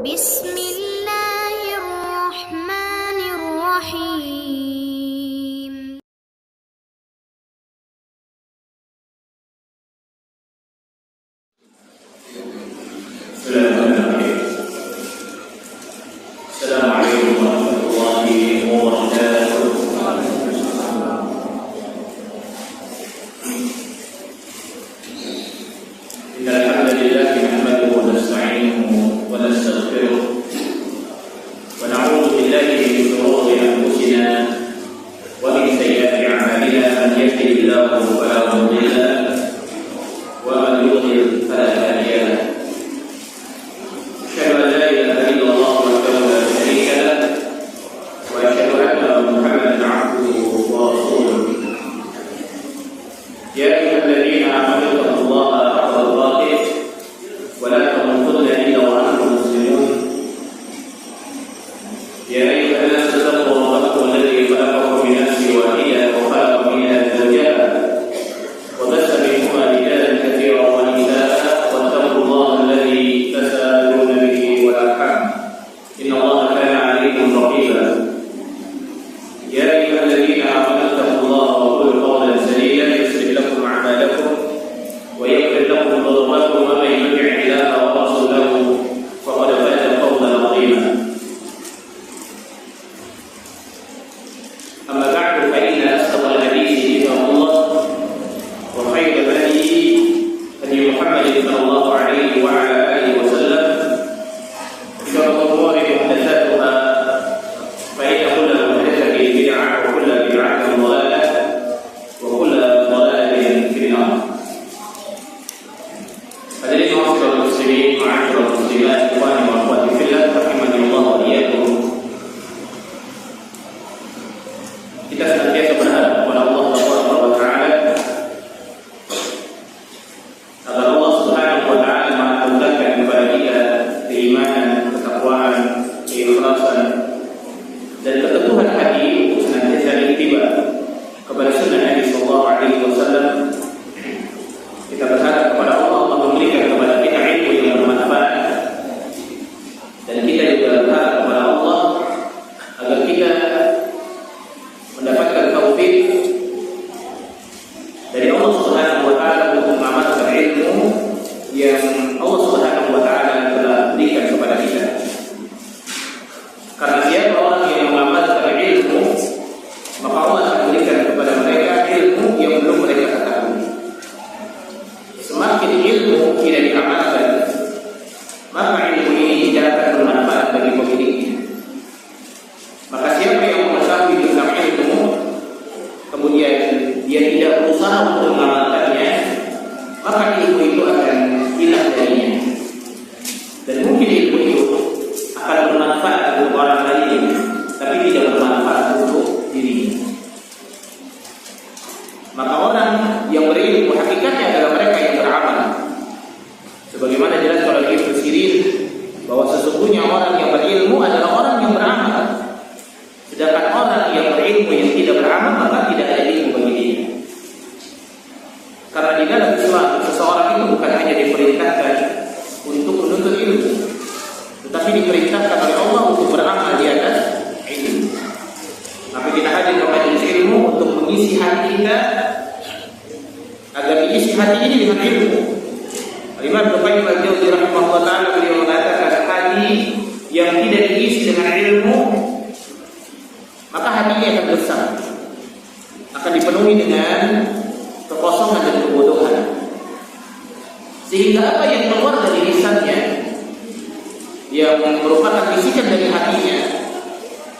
Bismillahirrahmanirrahim. Assalamualaikum warahmatullahi wabarakatuh. Innal hamdalillah nahmaduhu wa nasta'inuhu wa nastaghfiruh wa na'udzu billahi min shururi anfusina wa min sayyiati a'malina man yahdihillahu fala mudilla lahu wa man yudlil fala hadiya lahu. أشهد أن لا إله إلا الله وحده لا شريك له وأشهد أن محمدا عبده ورسوله. يا أيها الذين آمنوا اتقوا الله حق تقاته ولا تموتن إلا وأنتم مسلمون. يا أيها الناس اتقوا ربكم الذي خلقكم من نفس واحدة وخلق منها زوجها وبث منهما رجالا كثيرا ونساء واتقوا الله الذي تساءلون به والأرحام إن الله كان عليكم رقيبا. يا أيها الذين آمنوا اتقوا الله وقولوا قولا سديدا يصلح لكم أعمالكم ويغفر لكم ذنوبكم ومن يطع الله ورسوله فقد فاز فوزا عظيما. أما بعد فإن أصدق الحديث كتاب الله وخير الهدي هدي محمد صلى الله عليه وعلى آله وسلم وشر الأمور محدثاتها فإن كل محدثة بدعة وكل بدعة ضلالة وكل ضلالة في النار. Hadirin ma'asyiral muslimin, ma'asyiral muslimat, ikhwani wa akhwati fillah, rahimani Allah wa iyyakum. Kita senantiasa berharap kepada Allah Subhanahu wa taala agar Allah Subhanahu wa taala menganugerahkan kepada kita keimanan, ketakwaan, keikhlasan dan keteguhan hati untuk senantiasa ittiba kepada sunnah Nabi sallallahu alaihi wasallam. Kita berharap kepada Allah memberikan kepada kita ilmu yang bermanfaat, dan kita juga berharap kepada Allah agar kita mendapatkan taufik dari Allah Subhanahu wa taala untuk mengamalkan ilmu yang Allah Subhanahu wa taala telah berikan kepada kita. Karena siapa orang yang mengamalkan ilmu, maka Allah akan berikan kepada mereka ilmu yang belum mereka ketahui. Semakin ilmu tidak diamalkan, maka ilmu ini tidak akan bermanfaat bagi pemiliknya. Maka siapa yang mengetahui tentang ilmu, kemudian dia tidak berusaha untuk mengamalkannya, maka ilmu itu akan hilang darinya. Dan mungkin ilmu itu akan bermanfaat untuk orang lain, tapi tidak bermanfaat untuk dirinya. Maka orang yang berilmu hakikatnya adalah mereka yang beramal. Sebagaimana jelas oleh Ibnu Sirin bahwa sesungguhnya orang yang berilmu adalah orang yang beramal. Sedangkan orang yang berilmu yang tidak beramal, maka tidak ada ilmu bagi dia. Karena di dalam Islam seseorang itu bukan hanya diperintahkan untuk menuntut ilmu, tetapi diperintahkan oleh Allah untuk beramal di atas ilmu. Maka kita hadir ke majelis ilmu untuk mengisi hati kita agar diisi hati ini dengan ilmu. Imam Ibnu Qayyim al-Jauziyah rahimahullah taala beliau mengatakan hati yang tidak diisi dengan ilmu, maka hatinya akan gersang, akan dipenuhi dengan kekosongan dan kebodohan, sehingga apa yang keluar dari lisannya yang merupakan bisikan dari hatinya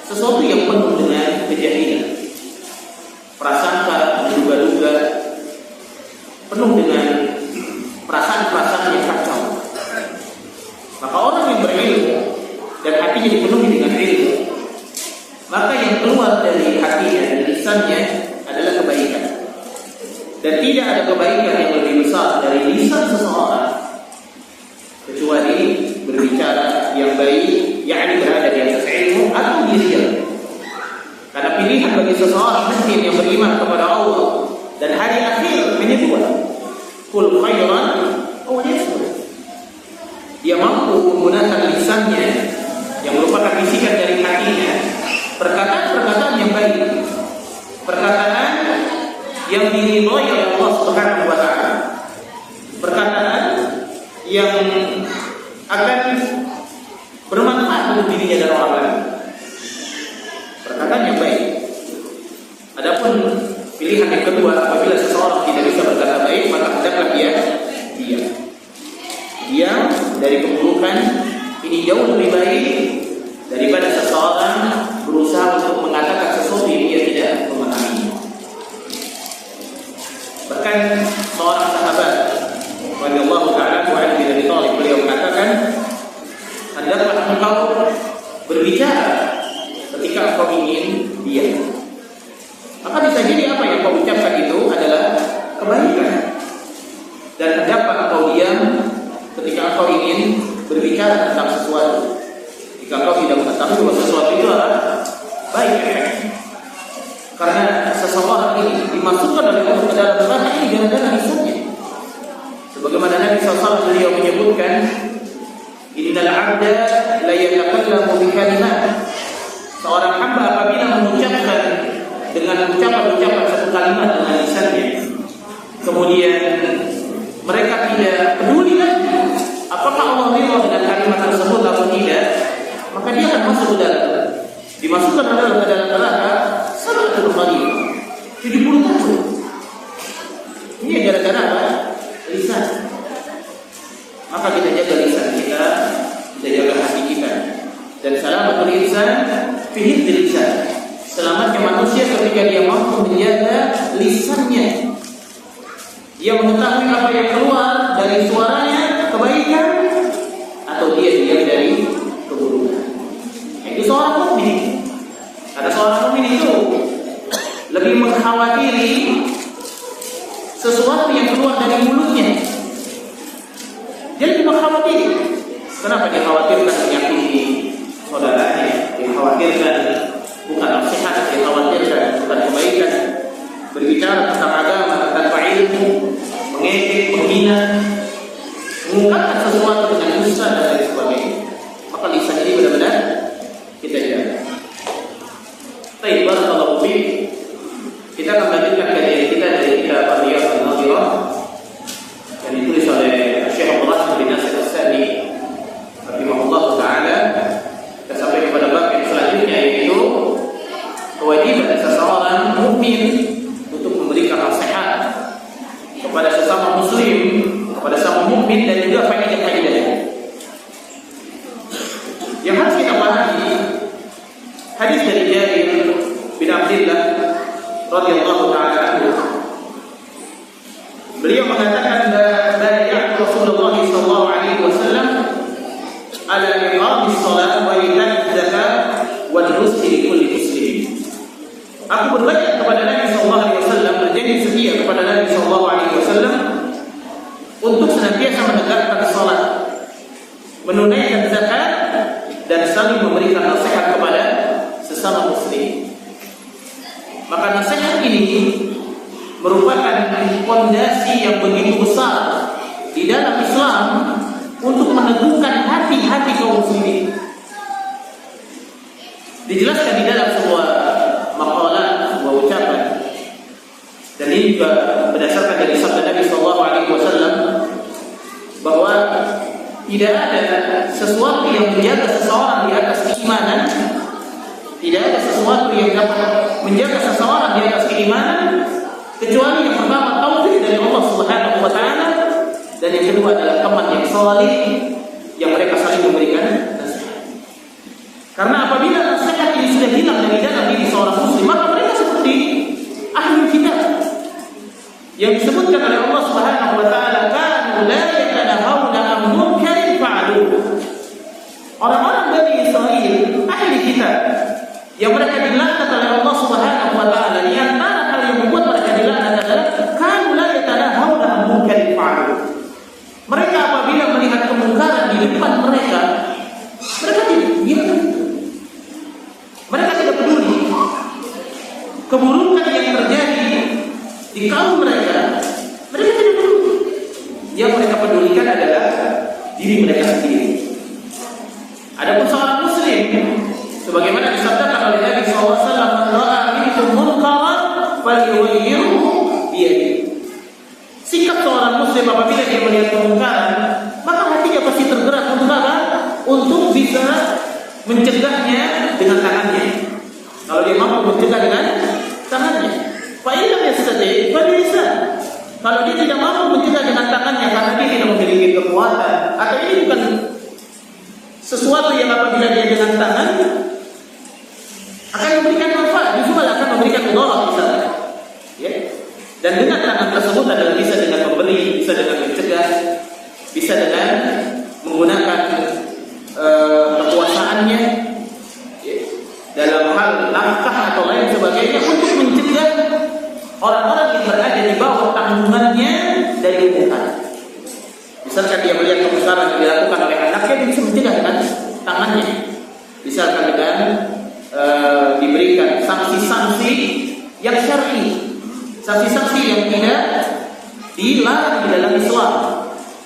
sesuatu yang penuh dengan kejahilan, prasangka, duga-duga, penuh dengan perasaan-perasaan yang kacau. Maka orang yang berilmu dan hatinya dipenuhi dengan ilmu, maka yang keluar dari hatinya dan lisannya adalah kebaikan. Dan tidak ada kebaikan yang lebih besar dari lisan seseorang kecuali berbicara yang baik, yakni berada di atas ilmu atau diri. Karena pilihan bagi seseorang mukmin yang beriman kepada Allah dan hari akhir hanya dua: kul khairan aw yasmut. Dia mampu menggunakan lisannya yang merupakan bisikan dari hatinya, perkataan-perkataan yang baik, perkataan yang diridhai oleh Allah Subhanahu wa taala, perkataan yang akan bermanfaat untuk dirinya dan orang lain, perkataan yang baik. Adapun pilihan yang kedua, apabila seseorang tidak bisa berkata baik, maka hendaklah dia diam dari keburukan. Ini jauh lebih baik daripada seseorang berusaha untuk mengatakan sesuatu yang dia tidak memahami. Bahkan seorang sahabat radhiyallahu ta'ala anhu Ali bin Abi Thalib, beliau mengatakan, hendaklah engkau berbicara ketika engkau ingin diam. Maka bisa jadi apa yang kau ucapkan itu adalah kebaikan, dan hendaklah engkau diam ketika engkau ingin berbicara tentang sesuatu. Jika engkau tidak mengetahui bahwa sesuatu itu adalah baik efeknya. Karena seseorang ini dimasukkan oleh Allah ke dalam neraka ini gara-gara lisannya. Sebagaimana Nabi SAW beliau menyebutkan, innal 'abda la yatakallamu bi kalimat. Seorang hamba apabila mengucapkan dengan ucapan-ucapan satu kalimat dengan lisannya, kemudian mereka tidak peduli lagi apakah Allah ridha dengan kalimat tersebut atau tidak, maka dia akan masuk ke dalam, dimasukkan ke dalam neraka salatul khalifah 70 tahun. Ini gara-gara apa? Lisan. Maka kita jaga lisan kita jaga hati kita. Dan salamatul insan fi hifdzil lisan. Selamatnya manusia ketika dia mampu menjaga lisannya. Dia mengetahui apa yang keluar dari suaranya kebaikan atau dia diam dari keburukan. Itu seorang mukmin. Karena seorang mukmin itu lebih mengkhawatiri sesuatu yang keluar dari mulutnya. Dia lebih mengkhawatiri. Kenapa dia khawatirkan menyakiti saudaranya? Dia khawatirkan bukan nasihat, dia khawatirkan bukan kebaikan. Berbicara tentang agama tanpa ilmu, mengejek, menghina, mengungkapkan sesuatu dengan dusta dan lain sebagainya. Maka lisan ini benar-benar kita jaga. Baik, barakallahu fiik. Kita akan melanjutkan kajian kita dari kitab Riyadhun Nadhirah yang ditulis oleh Syekh Abdul Rahman bin Nasir As-Sa'di rahimahullah taala. Kita sampai kepada bab yang selanjutnya, yaitu kewajiban seseorang mukmin untuk memberikan nasihat kepada sesama muslim, kepada sesama mukmin, dan juga faedah-faedahnya. Yang harus kita pahami, hadis dari Jabir bin Abdullah radhiyallahu ta'ala anhu, beliau mengatakan, bayat Rasulullah sallallahu alaihi wasallam ala iqamis shalah wa ita'iz zakat wa nusuhi li kulli muslim. Aku berbayat kepada Nabi sallallahu alaihi wasallam, menjadi setia kepada Nabi sallallahu alaihi wasallam untuk senantiasa menegakkan salat, menunaikan zakat, dan saling memberikan nasihat kepada sesama muslim. Maka nasihat ini merupakan fondasi yang begitu besar di dalam Islam untuk meneguhkan hati-hati kaum muslimin. Dijelaskan di dalam sebuah maqalah, sebuah ucapan, dan ini juga berdasarkan dari sabda Nabi sallallahu alaihi wasallam, bahwa tidak ada sesuatu yang menjaga seseorang di atas keimanan, tidak ada sesuatu yang dapat menjaga seseorang di atas keimanan kecuali yang pertama taufik dari Allah Subhanahu wa taala, dan yang kedua adalah teman yang saleh yang mereka saling memberikan nasihat. Karena apabila nasihat ini sudah hilang dari dalam diri seorang muslim, maka mereka seperti ahli kitab yang disebutkan oleh Allah Subhanahu wa taala, kanu la yatanahawna an munkarin fa'aluhu. Orang-orang Bani Israil, ahli kitab, yang mereka dilaknat oleh Allah Subhanahu wa taala, di antara hal yang membuat mereka dilaknat adalah kanu la yatanahawna an munkarin fa'aluhu. Mereka apabila melihat kemungkaran di depan mereka tidak. Mereka tidak peduli keburukan yang terjadi di kaum mereka tidak peduli. Yang mereka pedulikan adalah diri mereka sendiri. Adapun seorang muslim, sebagaimana disabdakan oleh Nabi SAW, "Man ra'a minkum munkaran falyughayyirhu biyadihi." Sikap seorang muslim apabila dia melihat kemungkaran, maka hatinya pasti tergerak untuk apa? Untuk bisa mencegahnya dengan tangannya. Kalau dia mampu mencegah dengan tangannya, fa in lam yastati' fa bilisan. Kalau dia tidak mampu mencegah dengan tangannya karena dia tidak memiliki kekuatan, atau ini bukan sesuatu yang apabila dia dengan tangan akan memberikan manfaat, justru malah akan memberikan mudarat misalnya. Ya. Dan dengan tangan tersebut adalah bisa dengan memberi, bisa dengan mencegah, bisa dengan menggunakan kekuasaannya ya, dalam hal nafkah atau lain sebagainya untuk mencegah orang-orang yang berada di bawah tanggungannya dari kemungkaran. Misalkan dia melihat kemungkaran yang dilakukan oleh anaknya, dia bisa mencegah dengan tangannya. Misalkan dengan diberikan sanksi-sanksi yang syar'i, sanksi-sanksi yang tidak dilarang di dalam Islam.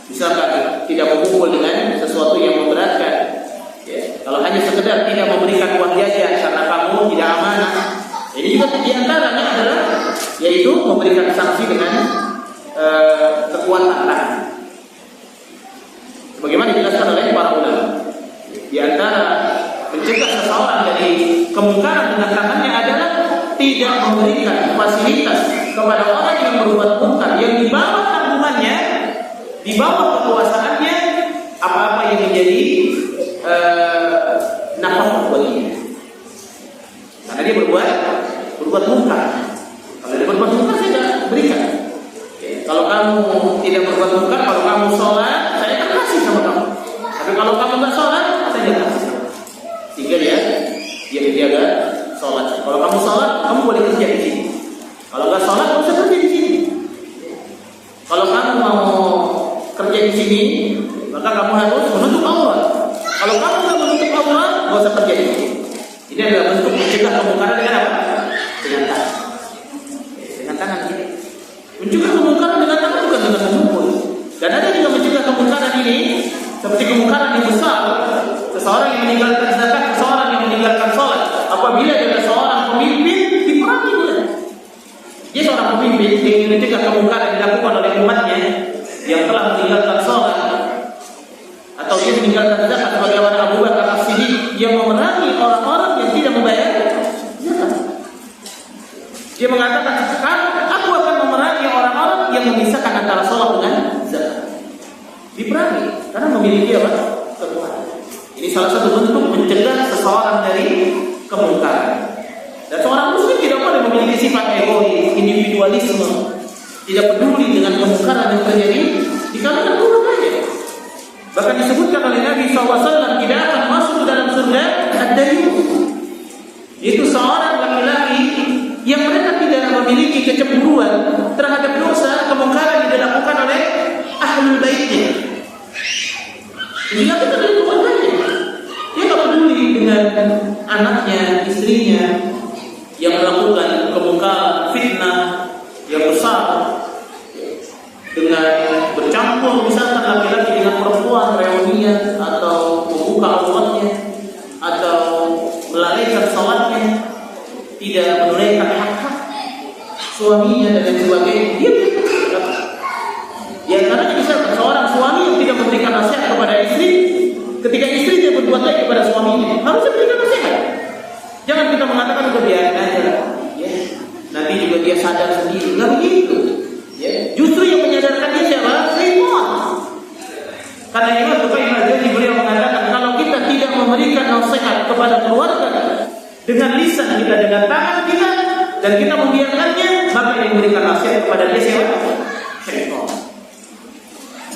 Misalkan tidak memukul dengan sesuatu yang memberatkan. Ya, kalau hanya sekedar tidak memberikan uang jajan karena kamu tidak amanah. Ini juga diantaranya adalah yaitu memberikan sanksi dengan kekuatan tangan. Bagaimana dijelaskan oleh para ulama? Di antara mencegah seseorang dari kemungkaran dengan tangannya adalah tidak memberikan fasilitas kepada orang yang berbuat mungkar yang di bawah tanggungannya, di bawah kekuasaannya, apa-apa yang menjadi nafkah buat dia. Karena dia berbuat mungkar. Kalau dia berbuat mungkar, saya tidak berikan. Kalau kamu tidak berbuat mungkar, kalau kamu sholat, saya akan kasih sama kamu. Tapi kalau kamu nggak sholat, saya tidak kasih. Sehingga dia menjaga sholat. Kalau kamu sholat, kamu boleh kerja di sini. Kalau nggak sholat, kamu bisa kerja di sini. Kalau kamu mau kerja di sini, maka kamu harus menutup aurat. Kalau kamu nggak menutup aurat, nggak usah kerja di sini. Ini adalah bentuk mencegah kemungkaran dengan apa? Dengan tangan. Dengan tangan ini. Mencegah kemungkaran dengan tangan bukan dengan memukul. Dan ada juga mencegah kemungkaran ini seperti kemungkaran yang besar. Seseorang yang meninggalkan zakat, seseorang yang meninggalkan sholat. Apabila dia seorang pemimpin, diperangi dia. Dia seorang pemimpin yang ingin mencegah kemungkaran yang dilakukan oleh umatnya yang telah meninggalkan sholat, atau dia meninggalkan zakat sebagaimana Abu Bakar As-Siddiq yang memerangi orang-orang yang tidak membayar zakat. Dia mengatakan, aku akan memerangi orang-orang yang memisahkan antara sholat dengan zakat. Diperangi karena memiliki apa? Kekuatan. Ini salah satu bentuk mencegah seseorang dari kemungkaran. Dan seorang muslim tidak boleh memiliki sifat egois, individualisme, tidak peduli dengan kemungkaran yang terjadi di kalangan keluarganya. Bahkan disebutkan oleh Nabi SAW tidak akan masuk dalam surga ad-dayyus. Itu seorang laki-laki yang mereka tidak memiliki kecemburuan terhadap dosa kemungkaran yang dilakukan oleh ahlul baitnya. Dia kita dari keluarganya. Dia tak peduli dengan anaknya, istrinya yang melakukan kemungkaran, fitnah yang besar dengan bercampur misalkan laki-laki dengan perempuan, reunian atau membuka auratnya atau melalaikan salatnya, tidak menunaikan hak-hak suaminya dan lain sebagainya. Dia ya karena misalkan seorang suami yang tidak memberikan nasihat kepada istri, ketika istri dia berbuat baik kepada suaminya, harusnya berikan nasihat. Jangan kita mengatakan udah biarin aja, ya. Nanti juga dia sadar sendiri, nggak begitu. Ya. Justru yang menyadarkan dia siapa? Syaitan. Karena Imam Bukhari Al-Ghazali beliau mengatakan kalau kita tidak memberikan nasihat kepada keluarga dengan lisan kita, dengan tangan kita, dan kita membiarkannya, maka yang memberikan nasihat kepada dia siapa? Syaitan.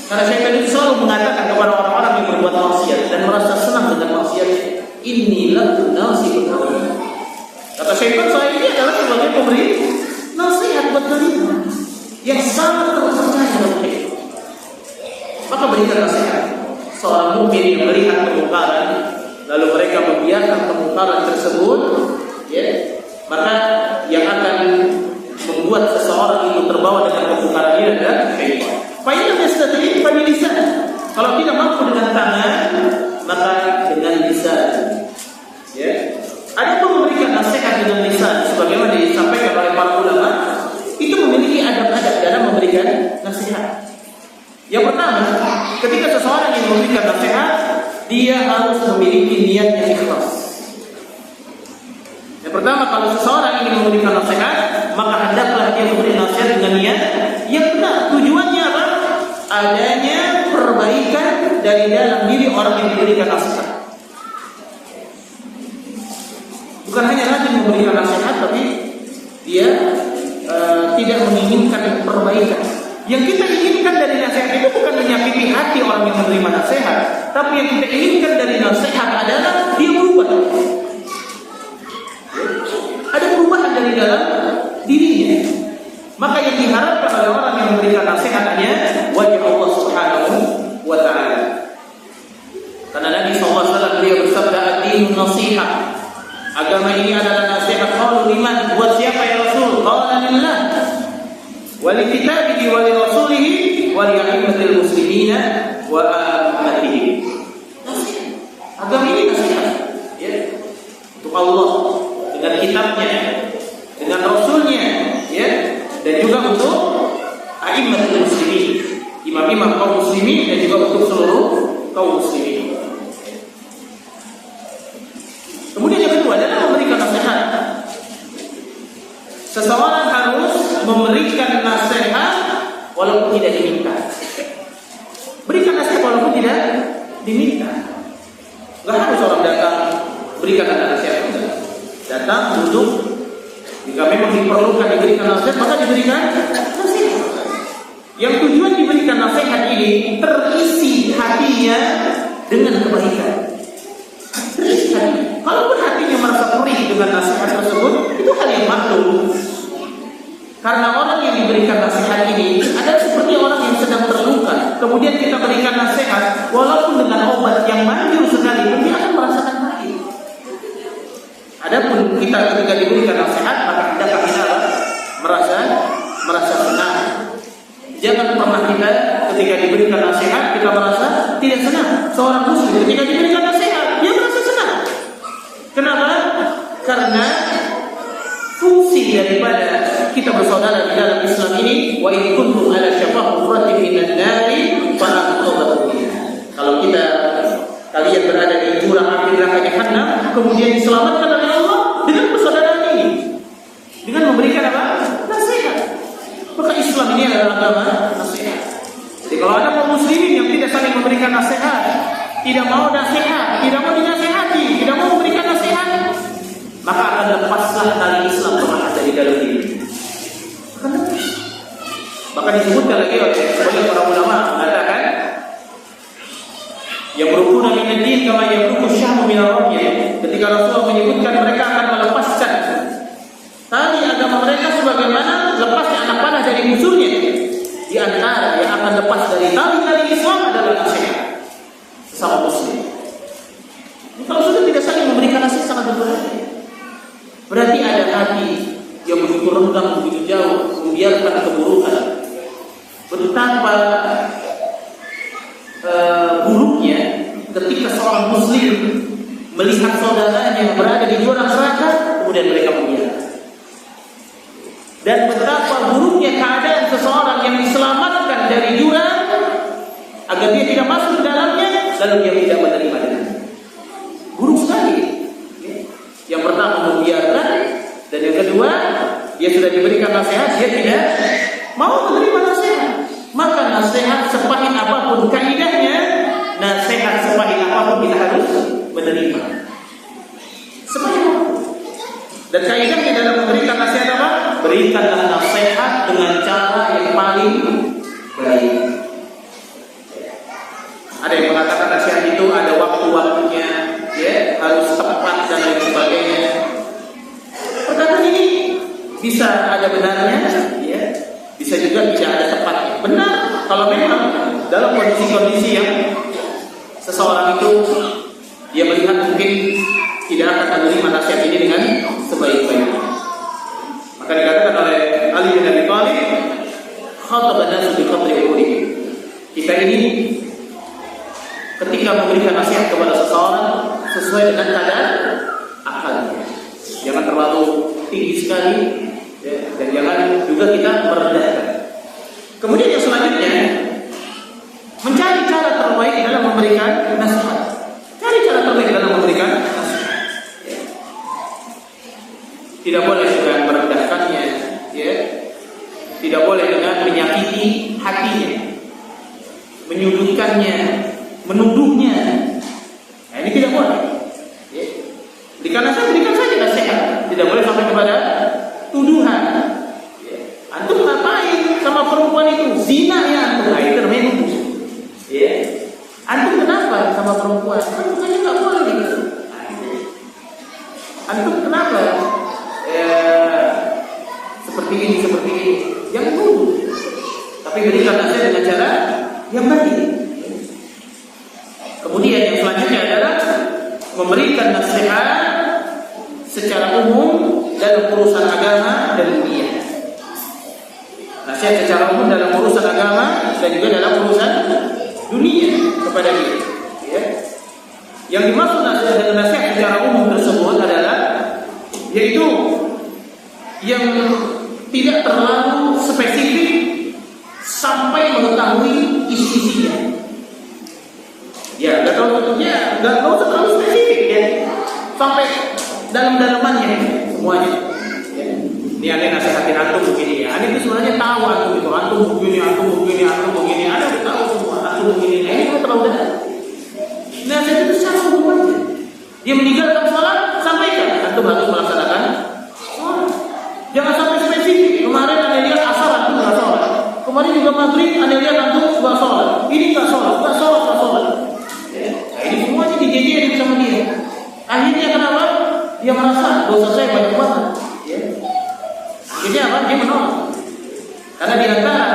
Karena syaitan itu selalu mengatakan kepada orang-orang yang berbuat maksiat dan merasa senang dengan maksiatnya, inilah nasibun kalian. Kata syaitan, saya ini adalah sebagai pemberi nasihat buat kalian yang sangat terpercaya dalam hidup. Maka berikan nasihat. Seorang mukmin yang melihat kemungkaran, lalu mereka membiarkan kemungkaran tersebut, ya, maka yang akan membuat seseorang itu terbawa dengan kemungkaran ini adalah syaitan. Fa'inna yastati' fa bilisan. Kalau tidak mampu dengan tangan, maka dengan lisan. nasihat, dia harus memiliki niat yang ikhlas. Yang pertama, kalau seseorang ingin memberikan nasihat, maka hendaklah dia memberi nasihat dengan niat yang benar. Tujuannya apa? Adanya perbaikan dari dalam diri orang yang diberikan nasihat. Bukan hanya rajin memberikan nasihat, tapi dia tidak menginginkan perbaikan. Yang kita inginkan dari nasihat itu bukan menyakiti hati orang yang menerima nasihat, tapi yang kita inginkan dari nasihat adalah dia berubah. Ada perubahan dari dalam dirinya. Maka yang diharapkan oleh orang yang memberikan nasihatnya wajah Allah Subhanahu wa ta'ala. Karena Nabi SAW beliau bersabda, ad-dinu nasihat. Agama ini adalah nasihat. Qalu liman, buat siapa ya Rasul? Qala lillah. Wa li kitabihi wa li rasulihi wa li a'immatil muslimina wa ammatihi. Agama ini nasihat, ya, untuk Allah dengan kitabnya, dengan rasulnya, ya, dan juga untuk a'immatul muslimin, imam-imam kaum muslimin, dan juga untuk seluruh kaum muslimin. Kemudian yang kedua adalah memberikan nasihat. Seseorang harus memberikan nasihat walaupun tidak diminta. Berikan nasihat walaupun tidak diminta. Gak harus orang datang berikan nasihat. Datang, duduk. Jika memang diperlukan diberikan nasihat, maka diberikan nasihat. Yang tujuan diberikan nasihat ini terisi hatinya dengan kebaikan. Terisi hati. Kalaupun hatinya merasa perih dengan nasihat tersebut, itu hal yang maklum. Karena orang yang diberikan nasihat ini adalah seperti orang yang sedang terluka. Kemudian kita berikan nasihat, walaupun dengan obat yang manjur sekali, dia akan merasakan sakit. Adapun kita ketika diberikan nasihat, maka hendaklah kita merasa senang. Jangan pernah kita ketika diberikan nasihat kita merasa tidak senang. Seorang muslim ketika diberikan nasihat dia merasa senang. Kenapa? Karena fungsi daripada kita bersaudara di dalam Islam ini, wa in kuntum ala syafa hufratin minan nari fa anqadhakum. Kalau kalian berada di jurang api neraka Jahannam, kemudian diselamatkan oleh Allah dengan persaudaraan ini, dengan memberikan apa? Nasihat. Maka Islam ini adalah agama nasihat. Jadi kalau ada kaum muslimin yang tidak saling memberikan nasihat, tidak mau nasihat, tidak mau dinasihati, tidak mau memberikan nasihat, maka akan lepaslah tali Islam perlahan dari dalam diri. Maka disebutkan lagi oleh sebagian para ulama mengatakan, yang berhubungan dengan din kama yang syahmu min ar-ramyah. Ketika Rasulullah menyebutkan mereka akan melepaskan tali agama mereka sebagaimana lepasnya anak panah dari musuhnya. Di antara yang akan lepas dari tali Islam adalah nasihat sesama muslim. Kalau sudah tidak saling memberikan nasihat sangat berbahaya. Berarti ada hati yang begitu renggang, begitu jauh, membiarkan keburukan. Betapa buruknya ketika seorang muslim melihat saudaranya yang berada di jurang neraka, kemudian mereka membiarkan. Dan betapa buruknya keadaan seseorang yang diselamatkan dari jurang agar dia tidak masuk ke dalamnya, lalu dia tidak menerima dengannya. Buruk sekali. Yang pertama membiarkan, dan yang kedua dia sudah diberikan nasihat, dia tidak mau menerima nasihat. Maka nasihat sepahit apapun kaidahnya, nasihat sepahit apapun kita harus menerima. Sepahit apapun. Dan kaidahnya dalam memberikan nasihat apa? Berikanlah nasihat dengan cara yang paling baik. Ada yang mengatakan nasihat itu ada waktu-waktunya, ya, harus tepat dan lain sebagainya. Perkataan ini bisa ada benarnya, ya, bisa juga tidak ada tepatnya. Benar kalau memang dalam kondisi-kondisi yang seseorang itu dia melihat mungkin tidak akan menerima nasihat ini dengan sebaik-baiknya. Maka dikatakan oleh Ali bin Abi Thalib, khataba an-nas bi qadri ulihim. Kita ini ketika memberikan nasihat kepada seseorang sesuai dengan kadar akalnya. Jangan terlalu tinggi sekali, ya, dan jangan juga kita merendahkan. Kemudian yang selanjutnya, mencari cara terbaik dalam memberikan nasihat. Cari cara terbaik dalam memberikan nasihat. Ya. Tidak boleh dengan merendahkannya, ya. Tidak boleh dengan menyakiti hatinya, menyudutkannya, menuduhnya. Nah, ini tidak boleh. Ya. Berikan saja nasihat. Tidak boleh sampai kepada tuduhan. Ya. Antum ngapain sama perempuan itu? Zina ya antum. Nah, itu namanya nuduh. Ya. Antum kenapa sama perempuan? Kan bukannya nggak boleh gitu. Antum kenapa? Seperti ini. Yang nuduh. Tapi berikan nasihat dengan cara yang baik. Kemudian yang selanjutnya adalah memberikan nasihat secara umum dalam urusan agama dan dunia. Nasihat secara umum dalam urusan agama dan juga dalam urusan dunia kepada dia. Ya. Yang dimaksud nasihat secara umum tersebut adalah yaitu yang tidak terlalu spesifik sampai mengetahui isi-isinya. Ya, nggak usah terlalu spesifik ya, sampai dalam-dalamannya semuanya. Ya. Ini ada nasihatin antum begini ya. Ada itu sebenarnya tahu antum itu, antum begini. Ada yang tahu semua, antum begini. Nah, ini kan terlalu dalam. Nasihat itu secara umum aja. Dia meninggalkan sholat, sampaikan antum harus melaksanakan sholat. Jangan sampai spesifik. Kemarin Anda lihat asar antum nggak sholat. Kemarin juga maghrib Anda lihat antum nggak sholat. Ini nggak sholat. Ya. Nah, ini semuanya dijejerin sama dia. Akhirnya kenapa? Dia merasa dosa saya banyak banget. Ya. Jadi apa? Dia menolak. Karena di antara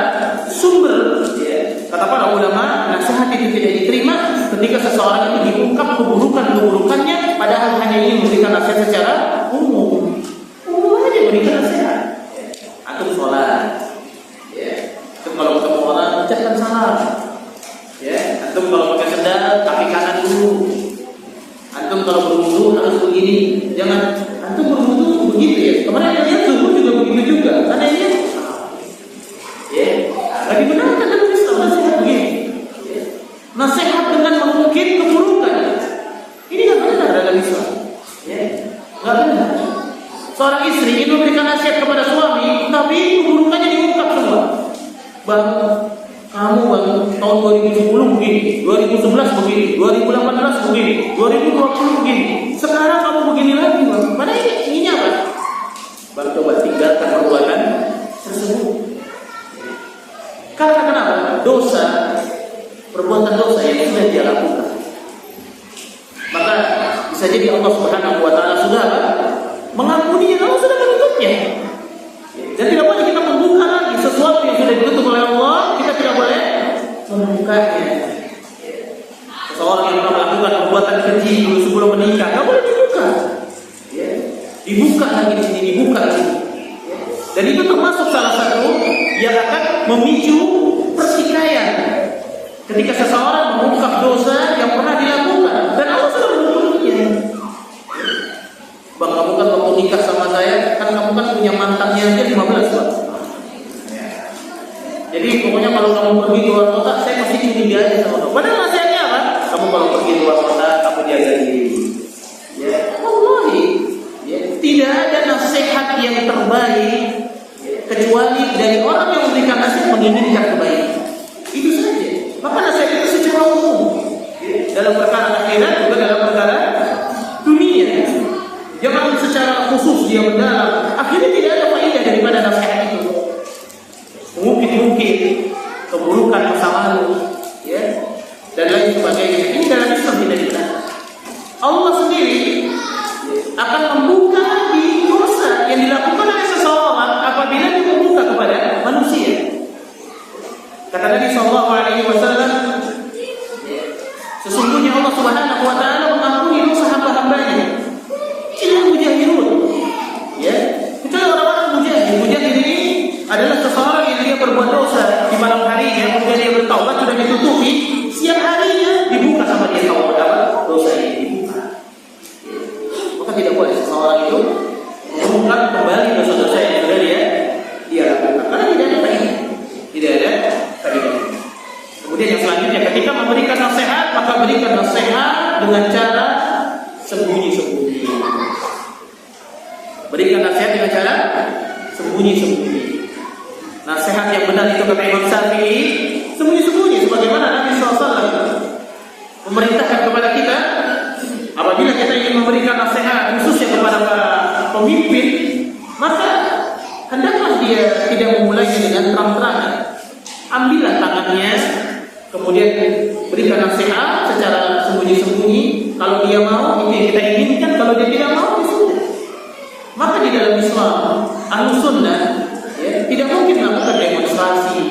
sumber, ya, kata para ulama, nasihat itu tidak diterima ketika seseorang itu diungkap keburukannya, padahal hanya ingin memberikan nasihat secara umum. Umum aja berikan nasihat. Antum sholat, ya. Antum kalau ketemu orang ucapkan salam. Ya. Antum kalau pakai sendal kaki kanan dulu. Antum kalau berwudu harus begini. Jangan antum berwudu begitu ya. Kemarin yang lihat tubuh juga begitu juga. Karena ini ya, lagi benar kan dalam Islam nasihat begini. Ya. Nasihat dengan mengungkit keburukan. Ini nggak benar dalam Islam. Ya, nggak benar. Seorang istri ingin memberikan nasihat kepada suami, tapi keburukannya diungkap semua. Bang, kamu tahun 2010 begini, 2011 begini, 2018 begini, 2020 begini. Sekarang kamu begini lagi, bang. Mana ini apa? Bang, coba tinggalkan perbuatan tersebut. Karena kenapa? Perbuatan dosa yang sudah dia lakukan. Maka bisa jadi Allah Subhanahu wa taala sudah mengampuni, Allah sudah menutupnya. Dan tidak boleh kita membuka lagi sesuatu yang sudah ditutup oleh Allah, kita tidak boleh membukanya. Seseorang yang pernah melakukan perbuatan keji dulu sebelum menikah, tidak boleh dibuka. Dibuka lagi di sini, dibuka lagi. Dan itu termasuk salah satu yang akan memicu pertikaian. Ketika seseorang mengungkap dosa yang pernah dilakukan dan Allah sudah menutupnya. Bang, kamu kan waktu nikah sama saya, kan kamu kan punya mantannya aja 15 bang. Jadi pokoknya kalau kamu pergi luar kota, saya masih curiga aja sama kamu. Padahal nasihatnya apa? Kamu kalau pergi luar kota, kamu jaga diri. Ya, wallahi, ya, tidak ada nasihat yang terbaik kecuali dari orang yang memberikan nasihat menginginkan kebaikan. Itu saja. Maka nasihat itu secara umum dalam perkara akhirat juga dalam perkara dunia. Jangan secara khusus dia mendalam. Akhirnya tidak ada faedah daripada nasihat itu. Mungkin keburukan masa lalu, ya, dan lain sebagainya. Ini dalam Islam tidak dibenarkan. Allah sendiri akan membuka di dosa yang dilakukan oleh seseorang apabila dia membuka kepada manusia. Kata Nabi Sallallahu Alaihi Wasallam, sesungguhnya Allah Subhanahu Wa Taala mengampuni dosa hamba-hambanya. Ini mujahidun, ya, kecuali orang-orang mujahid. Mujahid ini dengan cara sembunyi-sembunyi. Berikan nasihat dengan cara sembunyi-sembunyi. Nasihat yang benar itu kata Imam Syafi'i sembunyi-sembunyi, sebagaimana Nabi SAW memerintahkan kepada kita apabila kita ingin memberikan nasihat khususnya kepada para pemimpin, maka hendaklah dia tidak memulainya dengan terang-terangan. Ambillah tangannya, kemudian berikan nasihat secara sembunyi-sembunyi. Kalau dia mau, itu yang kita inginkan. Kalau dia tidak mau, ya sudah. Maka di dalam Islam, Ahlus Sunnah tidak mungkin melakukan demonstrasi.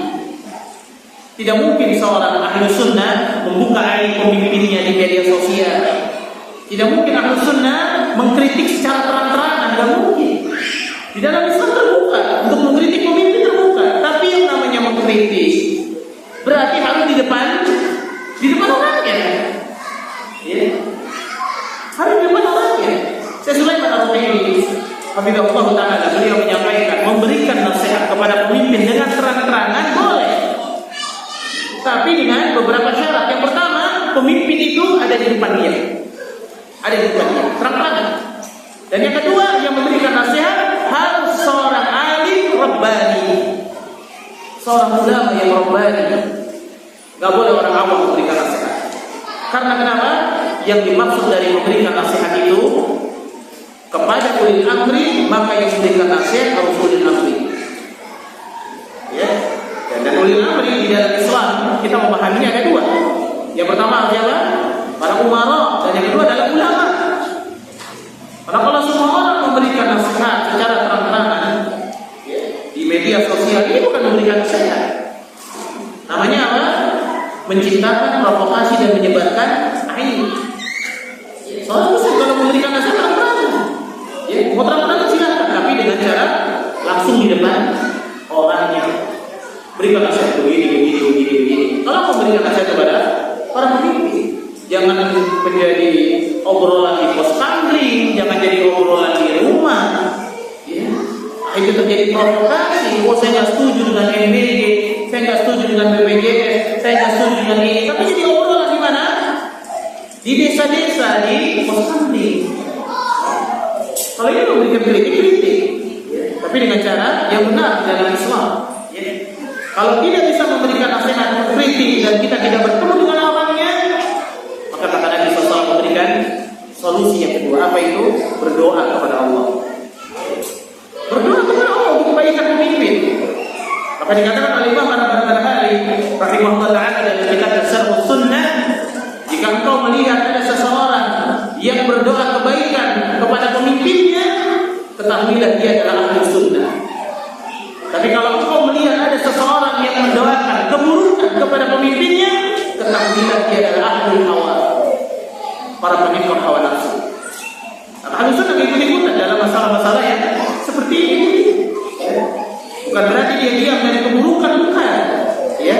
Tidak mungkin seorang Ahlus Sunnah membuka aib pemimpinnya di media sosial. Tidak mungkin Ahlus Sunnah mengkritik secara terang-terangan. Tidak mungkin. Di dalam Islam terbuka untuk mengkritik pemimpin, terbuka. Tapi yang namanya mengkritik berarti harus di depan orangnya. Ya. Harus di depan orangnya. Saya Sulaiman Al-Ruhaili, Habibullah Ta'ala, beliau menyampaikan, memberikan nasihat kepada pemimpin dengan terang-terangan boleh, tapi dengan beberapa syarat. Yang pertama, pemimpin itu ada di depan dia, terang-terangan. Dan yang kedua, yang memberikan nasihat harus seorang alim rabbani, seorang ulama yang rabbani. Gak boleh orang awam memberikan nasihat. Karena kenapa? Yang dimaksud dari memberikan nasihat itu kepada ulil amri, maka yang memberikan nasihat harus ulil amri. Ya. Dan ulil amri di dalam Islam kita memahaminya ada dua. Yang pertama adalah para umara, dan yang kedua adalah ulama. Karena kalau semua orang memberikan nasihat secara terang-terangan di media sosial, ini bukan memberikan nasihat. Namanya apa? Menciptakan provokasi dan menyebarkan aib. Soalnya Muslim kalau memberikan nasihat terang-terangan, mau terang-terangan silakan, tapi dengan cara langsung di depan orangnya. Berikan nasihat begini. Kalau mau berikan nasihat kepada para pemimpin, jangan menjadi obrolan di pos kambing, jangan jadi obrolan di rumah. Ya. Itu terjadi provokasi. Oh, saya nggak setuju dengan MBG, saya nggak setuju dengan BPJS, saya nggak setuju dengan ini. Tapi jadi obrolan di mana? Di desa-desa, di pos kambing. Kalau ini memberikan kritik, tapi dengan cara yang benar dalam Islam. Ya. Kalau tidak bisa memberikan nasihat kritik dan kita tidak bertemu dengan orangnya, maka kata Nabi SAW memberikan solusi yang kedua. Apa itu? Berdoa kepada Allah. Berdoa kepada Allah untuk kebaikan pemimpin. Maka dikatakan oleh Imam Al-Barbahari rahimahullah ta'ala dalam kitab Syarh Sunnah, jika engkau melihat ada seseorang yang berdoa kebaikan kepada pemimpinnya, ketahuilah dia adalah ahli sunnah. Tapi kalau engkau melihat ada seseorang yang mendoakan keburukan kepada pemimpinnya, ketahuilah dia adalah ahli hawa, para pengikut hawa nafsu. Ahli sunnah ikut-ikutan dalam masalah-masalah yang seperti ini. Bukan berarti dia diam dari keburukan, bukan. Ya.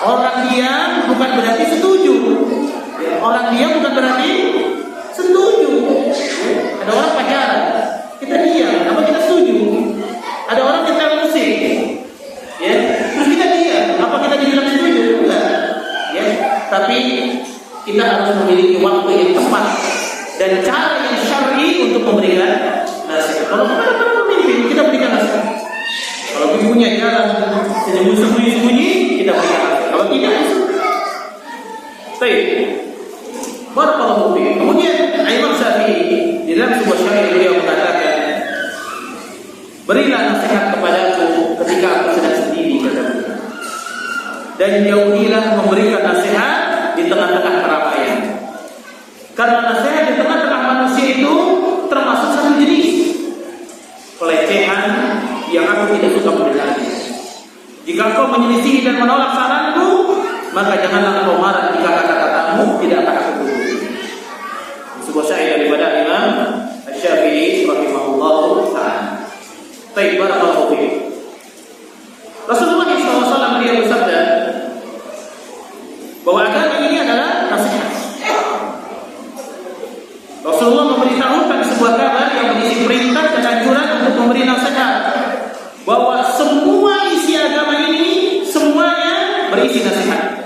Orang diam bukan berarti setuju. Orang diam bukan berarti setuju. Ada orang pacaran, kita diam, apa kita setuju? Ada orang kita musik, ya, terus kita diam, apa kita dibilang setuju? Enggak. Ya. Tapi kita harus memiliki waktu yang tepat dan cara yang syar'i untuk memberikan nasihat. Kalau kepada para pemimpin kita berikan nasihat. Kalau ibunya jalan sembunyi-sembunyi, kita berikan nasihat. Kalau tidak, baik. Barakallahu fiik. Kemudian Imam Syafi'i di dalam sebuah syair beliau mengatakan, berilah nasihat kepadaku ketika aku sedang sendiri, kata beliau, dan jauhilah memberikan nasihat di tengah-tengah keramaian. Karena nasihat di tengah-tengah manusia itu termasuk satu jenis pelecehan yang aku tidak suka mendengarnya. Jika engkau menyelisih dan menolak saranku, maka janganlah engkau marah jika kata-katamu tidak akan aku turuti. Sebuah syair daripada Imam Asy-Syafi'i rahimahullahu ta'ala. Baik, barakallahu fiik. Rasulullah SAW beliau bersabda bahwa agama ini adalah nasihat. Rasulullah memberitahukan sebuah kabar yang berisi perintah dan anjuran untuk memberi nasihat, bahwa semua isi agama ini semuanya berisi nasihat.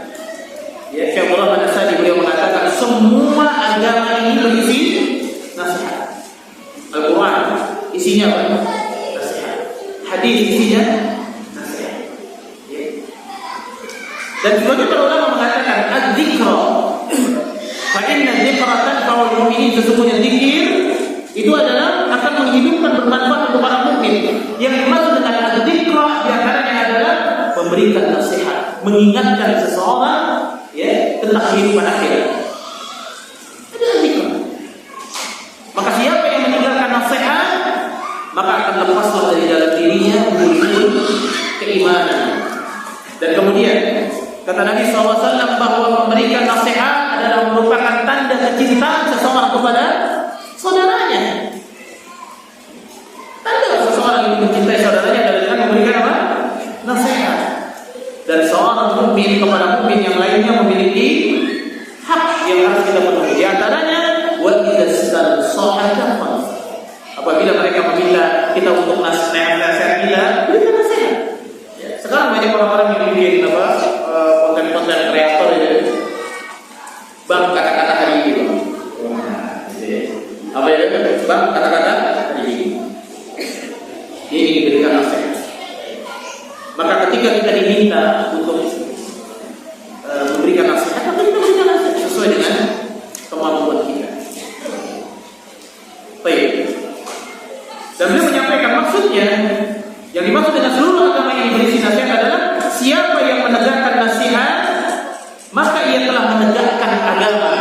Ya, Syekh Muhammad As-Sadi beliau mengatakan semua semua agama ini berisi nasihat. Al-Quran isinya apa? Nasihat. Hadis isinya nasihat. Dan juga para ulama mengatakan az-dzikra fa inna dzikra tanfa'ul mu'minin, sesungguhnya zikir itu adalah akan menghidupkan, bermanfaat untuk para mukmin. Yang dimaksud dengan az-dzikra diantaranya adalah memberikan nasihat, mengingatkan seseorang tentang kehidupan akhirat. Itu zikr. Maka siapa yang meninggalkan nasihat, maka akan lepaslah dari dalam dirinya muncul keimanan. Dan kemudian kata Nabi SAW bahwa memberikan nasihat adalah merupakan tanda kecintaan seseorang kepada saudaranya. Tanda seseorang yang mencintai saudaranya adalah dengan memberikan apa? Nasihat. Dan seorang mukmin kepada mukmin yang lainnya memiliki hak yang harus kita penuhi. Di antaranya, wa idza sahata fa apabila mereka meminta kita untuk nasihat kita, berikan nasihat. Sekarang banyak orang-orang yang bikin konten-konten kreator itu. Bang, kata-kata hari ini, Bang. Apa ya? Bang, kata-kata hari ini. Ini diberikan nasihat. Maka ketika kita diminta untuk memberikan nasihat, maka kita berikan nasihat sesuai dengan kemampuan kita. Baik. Dan beliau menyampaikan maksudnya, yang dimaksud dengan seluruh agama yang berisi nasihat adalah siapa yang menegakkan nasihat, maka ia telah menegakkan agama.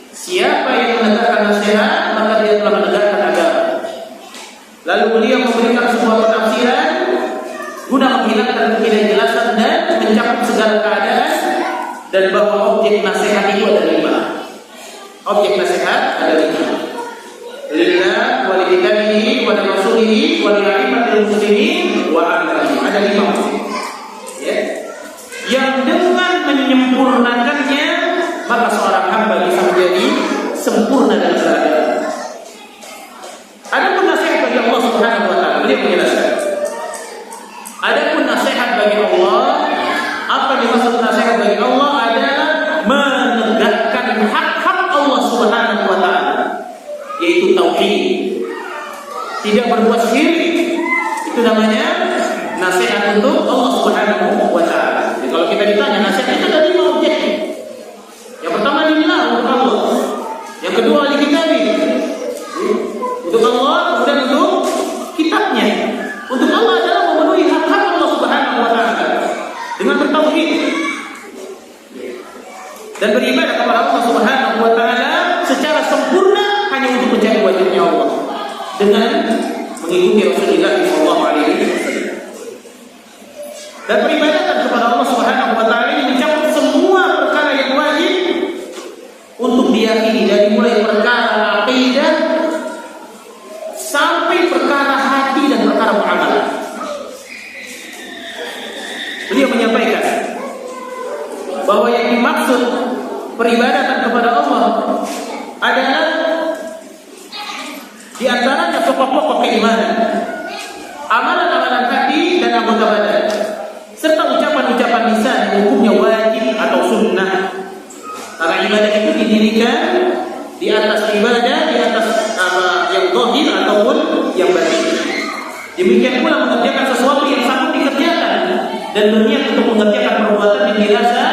Siapa yang menegakkan nasihat, maka dia telah menegakkan agama. Lalu beliau memberikan sebuah penafsiran guna menghilangkan ketidakjelasan dan mencakup segala keadaan, dan bahwa objek nasihat itu ada 5. Objek nasihat ada 5. Lillah wa li kitabihi wa li rasulihi wa li a'immatil muslimin wa amalihi. Ada 5. Ya. Yang dengan menyempurnakannya maka seorang hamba bisa menjadi sempurna dalam beragama. Adapun nasihat bagi Allah Subhanahu wa taala, beliau menjelaskan. Adapun nasihat bagi Allah, apa dimaksud nasihat bagi Allah adalah menegakkan hak-hak Allah Subhanahu wa taala, yaitu tauhid. Tidak berbuat syirik. Itu namanya nasihat untuk Allah Subhanahu wa taala. Jadi kalau kita ditanya nasihat itu ada 5 objek. Yang pertama lillah, untuk Allah. Yang kedua li kitabi, untuk Allah, kemudian untuk kitabnya. Untuk Allah adalah memenuhi hak-hak Allah Subhanahu wa taala dengan bertauhid dan beribadah kepada Allah Subhanahu wa taala secara sempurna hanya untuk mencari wajahnya Allah dengan mengikuti Rasulullah sallallahu alaihi wasallam. Dan peribadatan kepada Allah Subhanahu wa taala ini mencakup semua perkara yang wajib untuk diyakini, dari mulai perkara akidah sampai perkara hati dan perkara muamalah. Beliau menyampaikan bahwa yang dimaksud peribadatan kepada Allah adalah di antaranya pokok-pokok keimanan, amalan-amalan hati dan anggota badan, serta ucapan-ucapan lisan yang hukumnya wajib atau sunnah. Karena ibadah itu didirikan di atas ibadah, di atas yang zahir ataupun yang batin. Demikian pula mengerjakan sesuatu yang sanggup dikerjakan dan berniat untuk mengerjakan perbuatan yang dirasa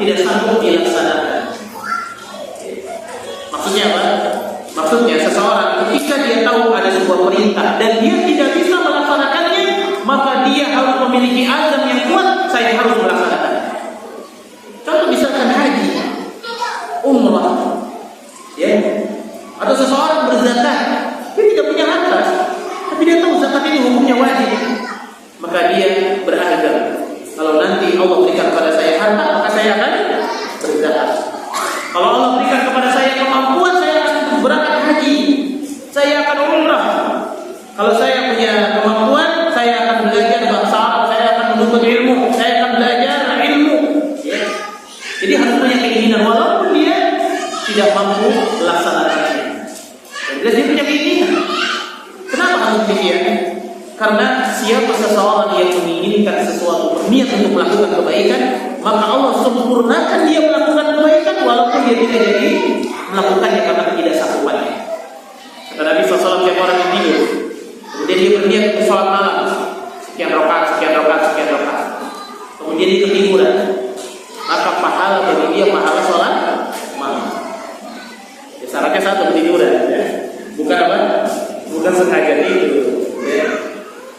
tidak sanggup dilaksanakan. Maksudnya apa? Maksudnya seseorang ketika dia tahu ada sebuah perintah dan dia tidak bisa melaksanakannya, maka dia harus memiliki azam yang kuat, saya harus melaksanakan. Contoh misalkan haji, umrah, ya, atau seseorang berzakat, dia tidak punya harta, tapi dia tahu zakat ini hukumnya wajib, maka dia berazam. Kalau nanti Allah berikan kepada saya harta, maka saya akan berzakat. Kalau Allah berikan kepada saya kemampuan, saya akan berangkat haji, saya akan umrah. Kalau saya punya kemampuan, saya akan belajar bahasa Arab, saya akan menuntut ilmu, saya akan belajar ilmu. Ya. Jadi harus punya keinginan, walaupun dia tidak mampu melaksanakannya. Jadi dia punya keinginan. Kenapa harus demikian? Karena siapa seseorang yang menginginkan sesuatu, berniat untuk melakukan kebaikan, maka Allah sempurnakan dia melakukan kebaikan walaupun dia tidak jadi melakukannya karena ketidaksanggupannya. Kata Nabi SAW, siapa orang yang tidur, kemudian dia berniat untuk sholat malam, sekian rakaat, kemudian dia ketiduran, maka pahala bagi dia pahala sholat malam. Ya, syaratnya satu, ketiduran, ya. Bukan apa? Bukan sengaja tidur. Ya.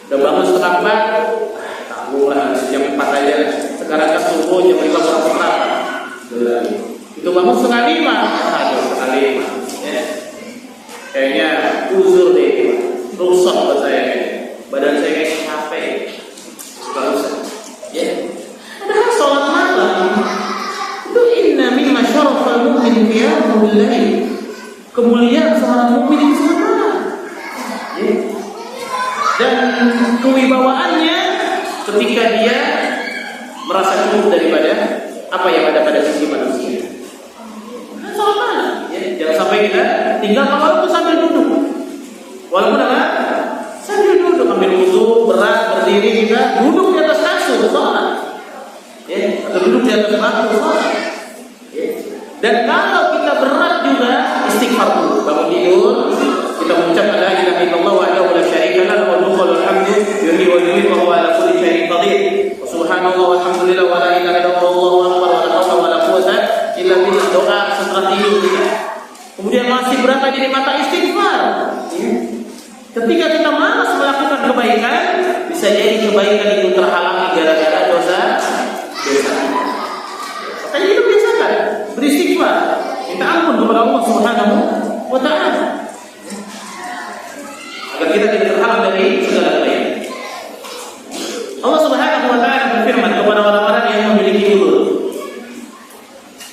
Udah bangun setengah 4, tangguhlah jam 4 aja. Sekarang kan subuh jam 5 kurang seperempat. Itu bangun setengah 5. Aduh, setengah 5. Ya. Kayaknya uzur deh, rusak buat saya. Badan saya kayak capek. Gak usah. Ya. Padahal sholat malam itu inna mimma syarafal mu'min qiyamul lail. Kemuliaan seorang mukmin itu sholat malam. Ya. Dan kewibawaannya ketika dia merasa cukup daripada apa yang ada pada sisi manusia. Nah, sholat malam, ya. Jangan sampai kita tinggal walaupun sambil duduk, walaupun apa? Sambil duduk, ambil wudu, berat, berdiri, kita duduk di atas kasur, sholat, ya. Atau duduk di atas batu, sholat, ya. Dan kalau kita berat juga istighfar dulu, bangun tidur. Kita mengucapkan la ilaha illallah wahdahu la syarika lahu lahul mulku wa lahul hamdu yuhyi wa yumiitu wa huwa ala kulli syai'in qadir. Subhanallah walhamdulillah wa la ilaha illallah wallahu akbar wa la haula wa la quwwata illa billah. Doa setelah tidur kita. Kemudian masih berada di mata istighfar. Ketika kita malas melakukan kebaikan, bisa jadi kebaikan itu terhalangi gara-gara dosa. Makanya itu biasakan beristighfar, minta ampun kepada Allah Subhanahu wa taala. Agar kita tidak terhalang dari segala kebaikan. Allah Subhanahu wa taala berfirman kepada orang-orang yang memiliki uzur.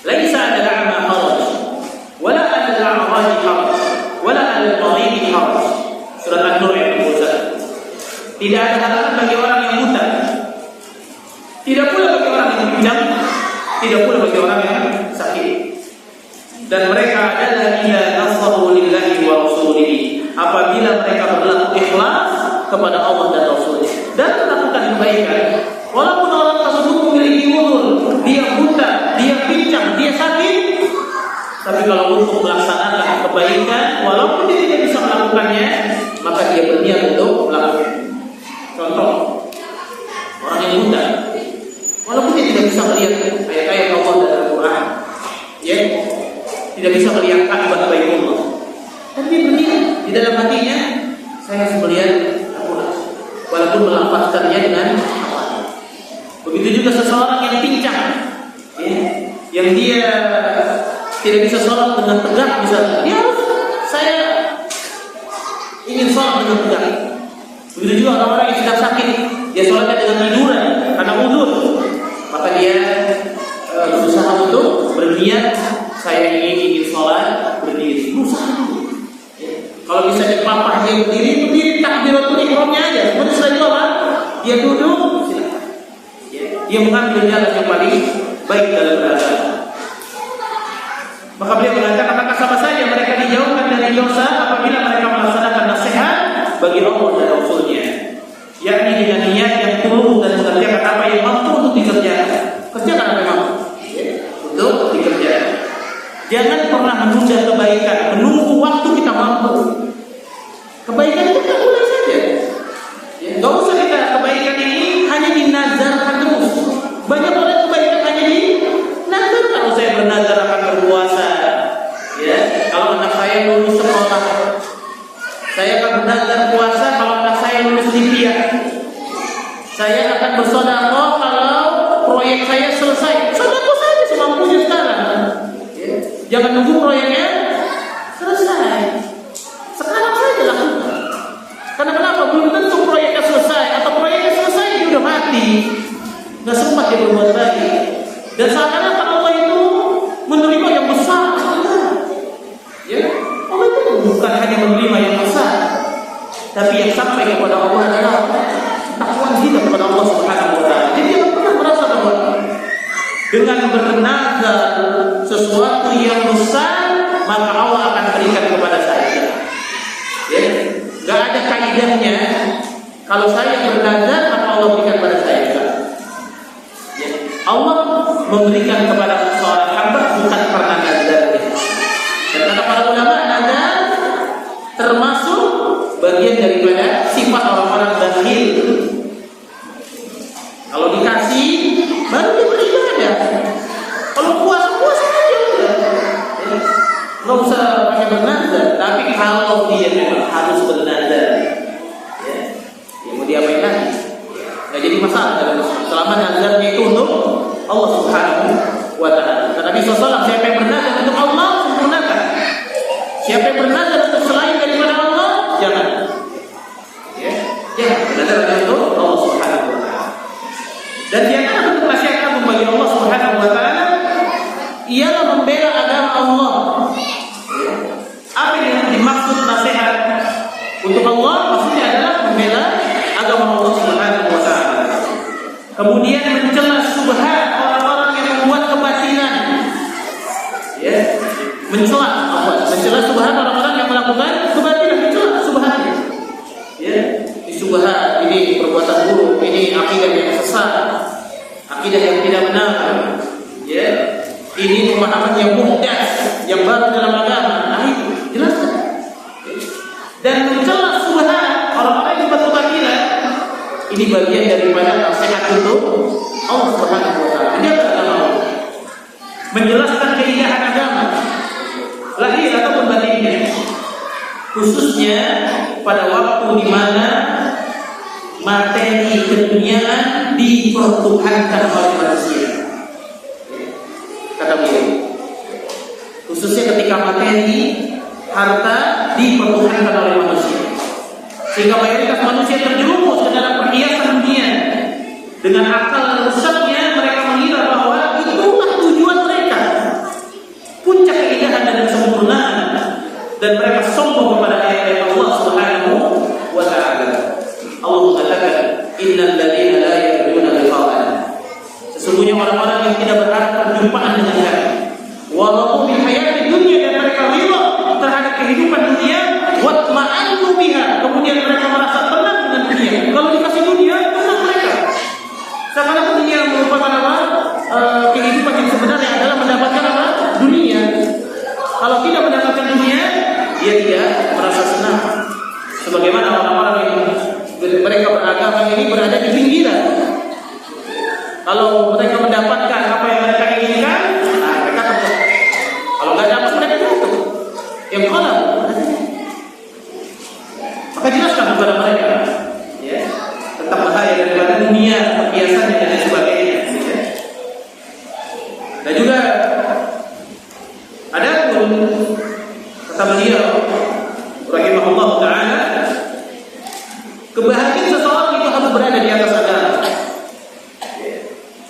Laisa 'alal a'ma haraj, wala 'alal a'raj haraj, wala 'alal marid haraj. Surat An-Nur ayat 21. Tidak ada halangan bagi orang yang buta. Tidak pula bagi orang yang pincang, tidak pula bagi orang yang sakit. Dan mereka adalah ila nasaru lillahi wa rasulihi. Apabila mereka berlaku ikhlas kepada Allah dan Rasulnya dan melakukan kebaikan, walaupun orang tersebut memiliki uzur, dia buta, dia pincang, dia sakit, tapi kalau untuk melaksanakan kebaikan, walaupun dia tidak bisa melakukannya, maka dia berniat untuk melakukan. Contoh, orang yang buta, walaupun dia tidak bisa melihat ayat-ayat Allah dalam Al-Quran, ya, tidak bisa melihat akibat baikullah, tapi dia berniat di dalam hatinya, saya harus melihat Al-Quran, walaupun melafazkannya dengan apa. Begitu juga seseorang yang pincang, ya, yang dia tidak bisa sholat dengan tegak, misalnya, dia harus, saya ingin sholat dengan tegak. Begitu juga orang-orang yang sedang sakit, dia sholatnya dengan tiduran karena uzur, maka dia berusaha untuk berniat, saya ingin sholat berdiri, berusaha dulu. Kalau bisa dipapah dia berdiri takbiratul ihramnya aja. Kemudian setelah itu apa? Dia duduk, silakan. Dia mengambil jalan yang paling baik dalam beragama. Maka beliau mengatakan, maka sama saja mereka dijauhkan dari dosa apabila mereka melaksanakan nasihat bagi Allah dan Rasulnya, yakni dengan niat yang tulus dan mengerjakan apa yang mampu untuk dikerjakan. Kerjakan apa yang mampu untuk dikerjakan. Jangan pernah menunda kebaikan, menunggu waktu kita mampu. Kebaikan itu kita mulai saja. Ya, gak usah kita kebaikan ini hanya dinazarkan terus. Banyak orang kebaikan hanya dinazarkan. Kalau saya bernazar akan berpuasa, ya, kalau anak saya lulus sekolah, saya akan bernazar puasa kalau anak saya lulus kuliah. Saya akan bersedekah kalau proyek saya selesai. Sedekah saja semampunya sekarang. Jangan nunggu proyeknya selesai. Sekarang saja lakukan. Karena kenapa? Belum tentu proyeknya selesai, atau proyeknya selesai dia udah mati, nggak sempat dia berbuat lagi. Dan seakan-akan Allah itu menerima yang besar. Ya, Allah itu bukan hanya menerima yang besar, tapi yang sampai kepada Allah adalah takwaan kita kepada Allah Subhanahu wa taala. Jadi kita pernah merasa bahwa dengan bernazar sesuatu yang besar, maka Allah akan berikan kepada saya. Ya, nggak ada kaidahnya kalau saya yang bernazar maka Allah berikan pada saya. Ya. Allah memberikan kepada seorang hamba bukan karena nazarnya. Dan kata para ulama, nazar termasuk bagian daripada sifat orang-orang bakhil. Kalau dikasih baru dia beribadah. Kalau puasa aja udah. Nggak usah pakai bernazar. Tapi kalau dia memang harus bernazar, ya mau diapain lagi? Nggak jadi masalah dalam Islam. Selama nazarnya itu untuk Allah Subhanahu wa Ta'ala. Kata Nabi SAW, siapa yang bernazar untuk Allah, sempurnakan. Siapa yang bernazar untuk selain daripada Allah, jangan. Ya, bernazar untuk Allah Subhanahu wa Ta'ala. Dan di antara bentuk nasihat agung bagi Allah Subhanahu wa Ta'ala ialah membela agama Allah. Apa yang dimaksud nasihat untuk Allah? Maksudnya adalah membela agama Allah Subhanahu wa Ta'ala. Kemudian mencela subhat orang-orang yang membuat kebatilan. Ya, mencela subhat orang-orang yang melakukan kebatilan, mencela subhatnya. Ya, ini subhat, ini perbuatan buruk, ini akidah yang sesat, akidah yang tidak benar. Ya, ini pemahaman yang muhdatsah, yang baru dalam agama. Nah, itu jelaskan. Dan mencela subhat orang-orang yang berbuat kebatilan, ini bagian daripada nasihat untuk Allah Subhanahu wa Ta'ala. Menjaga agama Allah, menjelaskan keindahan agama, lahir ataupun batinnya, khususnya pada waktu di mana materi keduniaan dipertuhankan oleh manusia. Kata beliau, khususnya ketika materi harta dipertuhankan oleh manusia, sehingga mayoritas manusia terjerumus ke dalam perhiasan dunia. Dengan akal rusaknya mereka mengira bahwa itulah tujuan mereka, puncak keindahan dan kesempurnaan, dan mereka sombong kepada ayat-ayat Allah Subhanahu wa Ta'ala. Allah mengatakan, innal ladzina la yarjuna liqa'ana, sesungguhnya orang-orang yang tidak berharap perjumpaan dengan kami, walau bil hayati dunya, dan mereka ridha terhadap kehidupan dunia, watma'annu biha, kemudian mereka merasa tenang dengan dunia. Kalau dikasih dunia, tenang mereka. Seakan-akan dunia merupakan apa? Kehidupan yang sebenarnya adalah mendapatkan apa? Dunia. Kalau tidak mendapatkan dunia, dia tidak merasa senang. Sebagaimana orang-orang yang mereka beragama ini berada di pinggiran. Kalau mereka mendapatkan apa yang mereka inginkan, nah mereka tenang. Kalau nggak dapat, mereka jatuh. Yang kalah, maka jelaskan kepada mereka, ya, tentang bahaya daripada dunia, perhiasannya dan sebagainya. Ya. Dan juga ada pun kata beliau, rahimahullah taala, kebahagiaan seseorang itu harus berada di atas agama. Ya.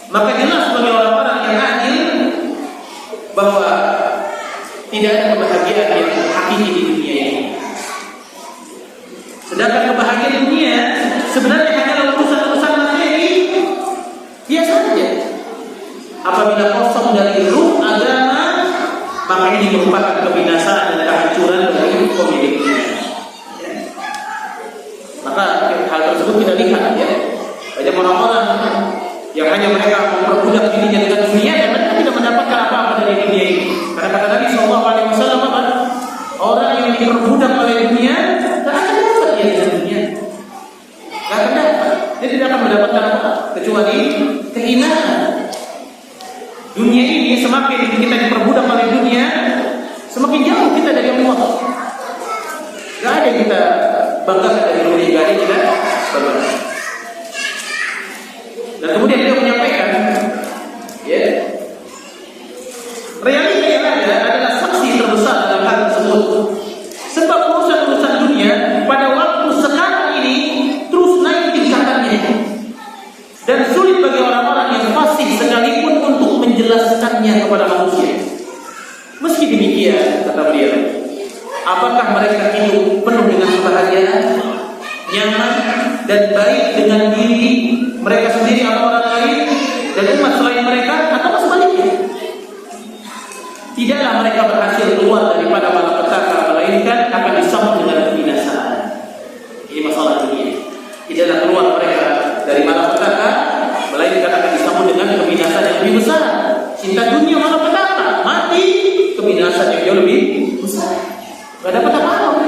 Maka jelas bagi orang-orang yang adil bahwa tidak ada kebahagiaan yang hakiki di dunia ini. Sedangkan kebahagiaan dunia sebenarnya hanyalah urusan-urusan materi biasa saja. Apabila kosong dari ruh agama, maka ini merupakan kebinasaan dan kehancuran bagi pemiliknya. Ya. Maka hal tersebut kita lihat, ya, banyak orang-orang yang hanya mereka memperbudak dirinya dengan dunia dan mereka tidak mendapatkan apa-apa dari dunia ini. Karena kata Nabi SAW, orang yang diperbudak oleh dunia tak akan dapat dia dari dunia. Tak akan dapat. Dia tidak akan mendapatkan apa kecuali kehinaan. Dunia ini semakin kita diperbudak oleh dunia, semakin jauh kita dari Allah. Gak ada yang kita banggakan dari dunia, gak ada yang kita banggakan. Dan kemudian dia menyampaikan, ya, realita yang ada adalah saksi terbesar dalam hal tersebut. Sebab urusan-urusan dunia pada waktu sekarang ini terus naik tingkatannya, dan sulit bagi orang-orang yang fasih sekalipun untuk menjelaskannya kepada manusia. Meski demikian, kata beliau, apakah mereka hidup penuh dengan kebahagiaan, nyaman dan baik dengan diri mereka sendiri atau orang lain dan umat selain mereka, atau sebaliknya? Tidaklah mereka berhasil keluar daripada malapetaka, melainkan akan disambut dengan kebinasaan. Ini masalah dunia. Tidaklah lebih besar. Cinta dunia malah petaka, mati kebinasaan yang jauh lebih besar. Gak dapat apa-apa.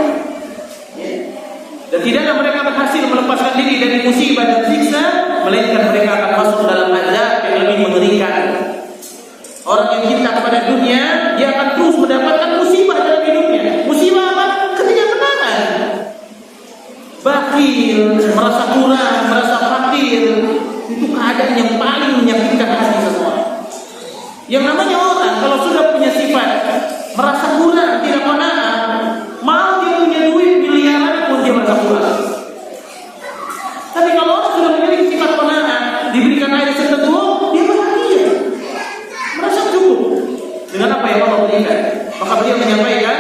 Ya. Dan tidaklah mereka berhasil melepaskan diri dari musibah dan siksa, melainkan mereka akan masuk dalam azab yang lebih mengerikan. Orang yang cinta kepada dunia, dia akan terus mendapatkan musibah dalam hidupnya. Musibah apa? Ketidaktenangan, bakhil, merasa kurang, merasa fakir. Itu keadaan yang paling menyakitkan hati seseorang. Yang namanya orang kalau sudah punya sifat merasa kurang, tidak qanaah, mau dia punya duit miliaran pun dia merasa kurang. Tapi kalau orang sudah memiliki sifat qanaah, diberikan air seteguh, dia bahagia, merasa cukup dengan apa yang Allah berikan. Maka beliau menyampaikan,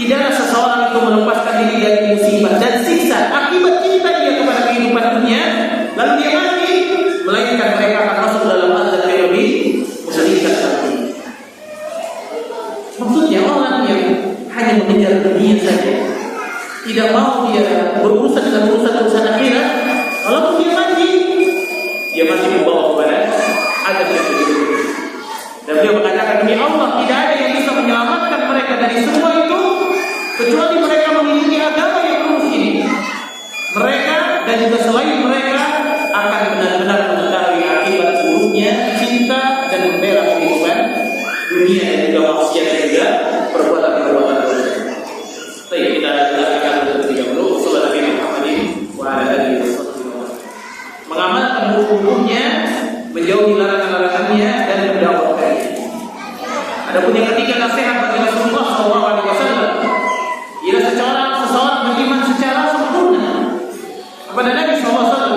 tidaklah seseorang itu melepaskan diri dari musibah dan siksa akibat cinta dia kepada kehidupan dunia, lalu dia mati, melainkan mereka akan masuk dalam azab yang lebih mengerikan lagi. Maksudnya orang yang hanya mengejar dunia saja, tidak mau dia berurusan dengan urusan akhirat, walaupun dia masih membawa kepada azab yang lebih mengerikan. Dan beliau mengatakan, demi Allah, tidak ada yang bisa menyelamatkan mereka dari semua itu kecuali mereka memiliki agama yang lurus ini. Mereka dan juga selain mereka akan benar-benar mengetahui akibat buruknya cinta dan membela kehidupan dunia dan juga maksiat dan juga perbuatan-perbuatan dosa. Baik, kita lanjutkan terlebih dahulu. Sallallahu alaihi wa alihi wasallam. Mengamalkan hukum-hukumnya, menjauhi larangan-larangannya dan mendakwakannya. Adapun yang ketiga, nasihat bagi Rasulullah SAW. Ialah seseorang beriman secara sempurna kepada Nabi SAW,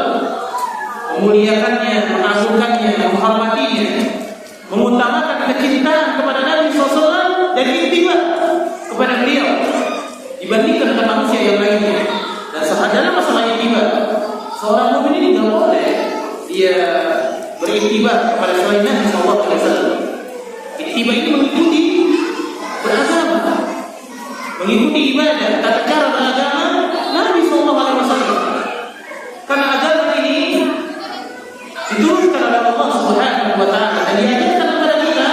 memuliakannya, mengagungkannya, menghormatinya, mengutamakan kecintaan kepada Nabi SAW dan ittiba kepada beliau dibandingkan dengan manusia yang lainnya. Dan dalam masalah ittiba, seorang mukmin ini tidak boleh dia beritiba kepada selain Nabi SAW. Ittiba ini mengikuti beragama, mengikuti ibadah, tata cara beragama Nabi SAW. Karena agama ini diturunkan oleh Allah Subhanahu wa taala dan diajarkan kepada kita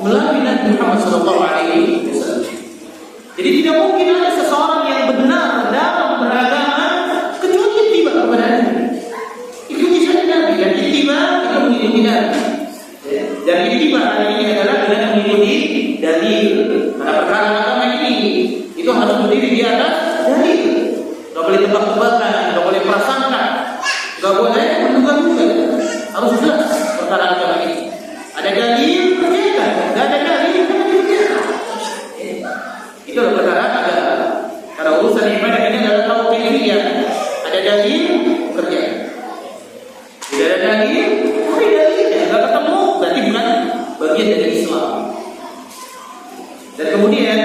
melalui Nabi Muhammad SAW. Jadi tidak mungkin ada seseorang yang benar dalam beragama kecuali ittiba kepada Nabi. Ikuti saja Nabi dan ittiba itu mengikuti Nabi. Dan ittiba hari ini adalah dengan mengikuti dalil. Karena perkara agama ini itu harus berdiri di atas dalil. Tidak boleh tebak-tebakan, tidak boleh prasangka, tidak boleh menduga-duga. Harus jelas perkara agama ini. Ada dalil, kerjakan. Tidak ada dalil, jangan dikerjakan. Itu adalah perkara agama. Karena urusan ibadah ini adalah tauqifiyah. Ada dalil, kerjakan. Tidak ada dalil, cari dalilnya. Tidak ketemu, berarti bukan bagian dari Islam. Dan kemudian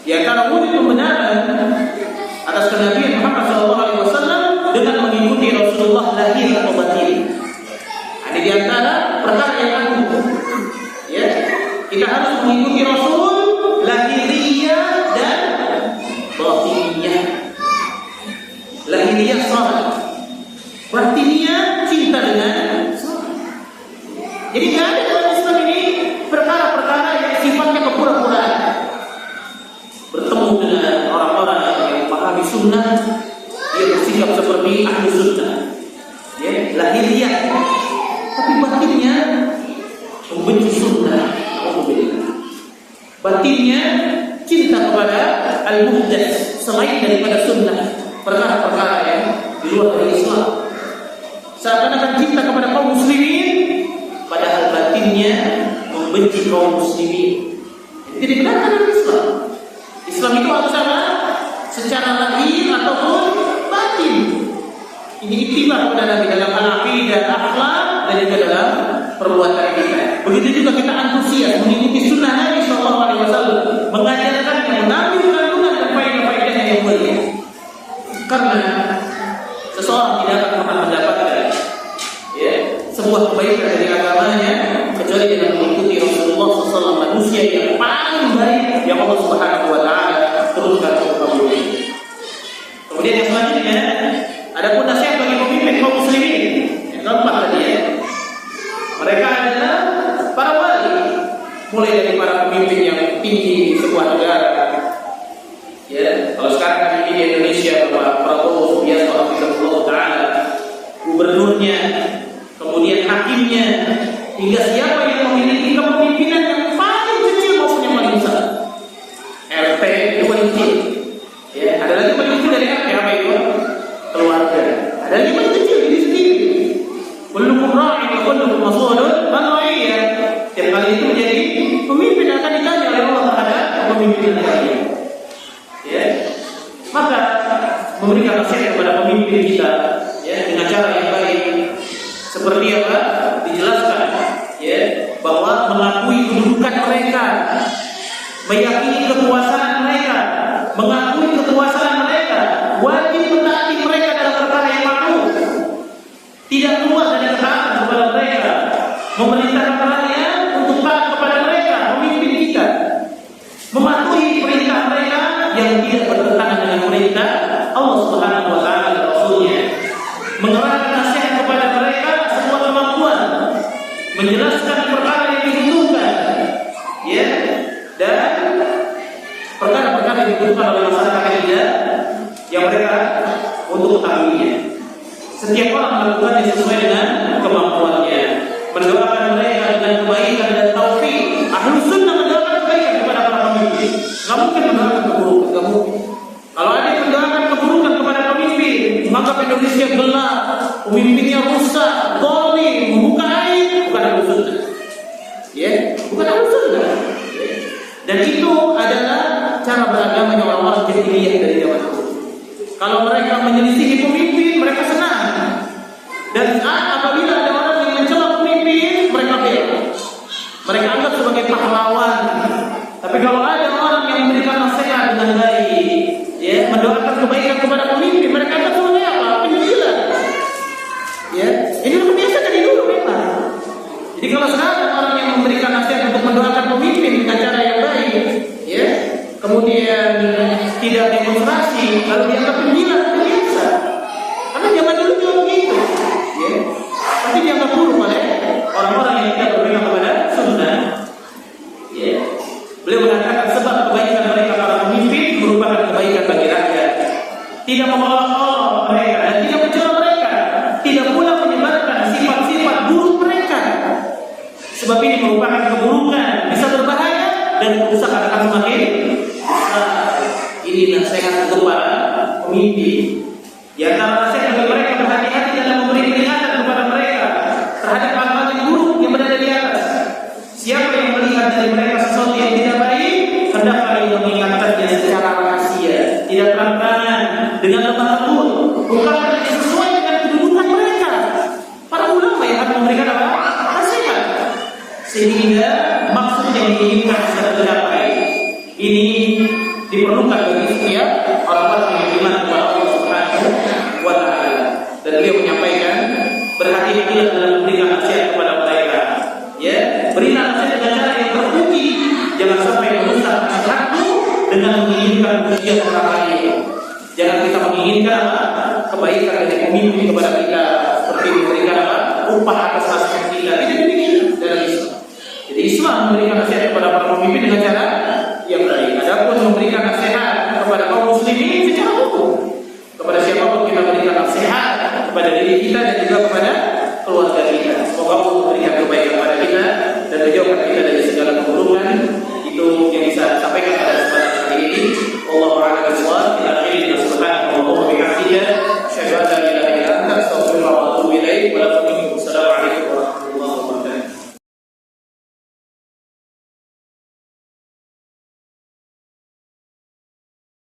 di antara wujud pembenaran atas kenabian Muhammad SAW dengan mengikuti Rasulullah lahir atau batin. Ada di antara perkara yang agung. Ya, kita harus mengikuti Rasul lahiriah dan batiniyah. Lahiriah salat, batiniyah cinta dengan salat. Jadi tidak ada dalam Islam ini perkara-perkara yang sifatnya kepura-puraan. Bertemu dengan orang-orang yang memahami sunnah, dia bersikap seperti ahli sunnah, ya, lahiriah, tapi batinnya membenci sunnah, batinnya cinta kepada al-muhdath selain daripada sunnah, perkara-perkara yang di luar dari Islam. Seakan-akan cinta kepada kaum muslimin, padahal batinnya membenci kaum muslimin. Jadi dibenarkan dalam Islam. Islam itu harus sama secara lahir ataupun batin. Ini ittiba kepada Nabi dalam al-aqidah, akhlak dan juga dalam perbuatan kita. Begitu juga kita antusias mengikuti sunnah Nabi SAW, mengajarkannya, mengambil kandungan dan faedah-faedahnya yang mulia. Karena seseorang tidak akan pernah mendapatkan sebuah kebaikan dari agamanya kecuali dengan mengikuti Rasulullah SAW, manusia yang paling baik yang Allah Subhanahu wa taala turunkan kepada beliau. Kemudian yang selanjutnya, adapun nasihat bagi pemimpin kaum muslimin yang keempat tadi, RT itu paling kecil. Ya, ada lagi paling kecil dari RT apa itu? Keluarga. Ada lagi paling kecil diri sendiri. Kullukum ra'in wa kullukum mas'ulun an ra'iyah. Setiap kali itu menjadi pemimpin akan ditanya oleh Allah terhadap pemimpin lainnya. Ya, maka memberikan nasihat kepada pemimpin kita, ya, dengan cara yang baik. Seperti apa? Dijelaskan, ya, bahwa mengakui kedudukan mereka, meyakini kekuasaan mereka, mengakui kekuasaan mereka, wajib mentaati mereka dalam perkara yang makruh, tidak keluar dari ketaatan kepada mereka, memerintahkan rakyat untuk taat kepada mereka, pemimpin kita, mematuhi perintah mereka yang tidak bertentangan dengan perintah Allah Subhanahu wa taala dan Rasul-Nya, mengerahkan nasihat kepada mereka semua kemampuan, menjelaskan perkara yang dibutuhkan, ya, dan perkara-perkara yang dibutuhkan oleh masyarakat kita yang mereka untuk mengetahuinya. Setiap orang melakukannya sesuai dengan kemampuannya, mendoakan mereka dengan kebaikan dan taufik. Ahlus sunnah mendoakan kebaikan kepada para pemimpin. Nggak mungkin mendoakan keburukan, nggak mungkin. Kalau ada yang mendoakan keburukan kepada pemimpin, maka Indonesia gelap, pemimpinnya rusak, zalim, membuka aib, bukan Ahlus sunnah. Ya, bukan Ahlus sunnah. Dan itu adalah cara beragamanya orang-orang jahiliyah dari zaman dulu. Kalau mereka menyelisihi pemimpin, mereka senang. Dan apabila ada orang yang mencela pemimpin, mereka bela. Mereka anggap sebagai pahlawan. Tapi kalau ada orang yang memberikan nasihat dengan baik, ya, mendoakan kebaikan kepada pemimpin, mereka anggap sebagai apa? Penjilat. Ya, ini biasa dari dulu memang. Jadi kalau sekarang orang yang memberikan nasihat untuk mendoakan pemimpin dengan cara yang baik, ya, kemudian tidak demonstrasi, lalu dianggap penjilat, itu biasa. Karena zaman dulu juga begitu, ya. Tapi dianggap buruk oleh orang-orang yang tidak berpegang kepada sunnah. Ya. Beliau mengatakan sebab kebaikan mereka para pemimpin merupakan kebaikan bagi rakyat. Tidak mengolok-olok mereka dan tidak mencela mereka, tidak pula menyebarkan sifat-sifat buruk mereka. Sebab ini merupakan keburukan, bisa berbahaya dan kerusakan akan semakin besar. Ini nasihat untuk para pemimpin. Di antara nasihat bagi mereka, berhati-hati dalam memberi peringatan kepada mereka terhadap hal-hal yang buruk yang berada di atas. Siapa yang melihat dari mereka sesuatu yang tidak baik, hendaklah ia mengingatkannya secara rahasia, tidak terang-terangan, dengan lemah lembut, bukan sesuai dengan kedudukan mereka. Para ulama yang akan memberikan apa? Nasihat, sehingga maksud yang diinginkan bisa tercapai. Ini diperlukan bagi setiap orang-orang yang beriman kepada Allah Subhanahu wa taala. Dan beliau menyampaikan, berhati-hatilah dalam memberikan nasihat kepada mereka. Ya, berilah nasihat dengan cara yang terpuji, jangan sampai merusak hatimu dengan menginginkan pujian orang lain. Jangan kita menginginkan kebaikan dari pemimpin kepada kita, seperti memberikan upah atas nasihat kita. Tidak demikian dalam Islam. Jadi Islam memberikan nasihat kepada para pemimpin dengan cara yang baik. Adapun memberikan nasihat kepada kaum muslimin secara hukum, kepada siapapun kita berikan nasihat, kepada diri kita dan juga kepada keluarga kita. Semoga Allah memberikan kebaikan kepada kita dan menjauhkan kita dari segala keburukan. Itu yang bisa sampaikan.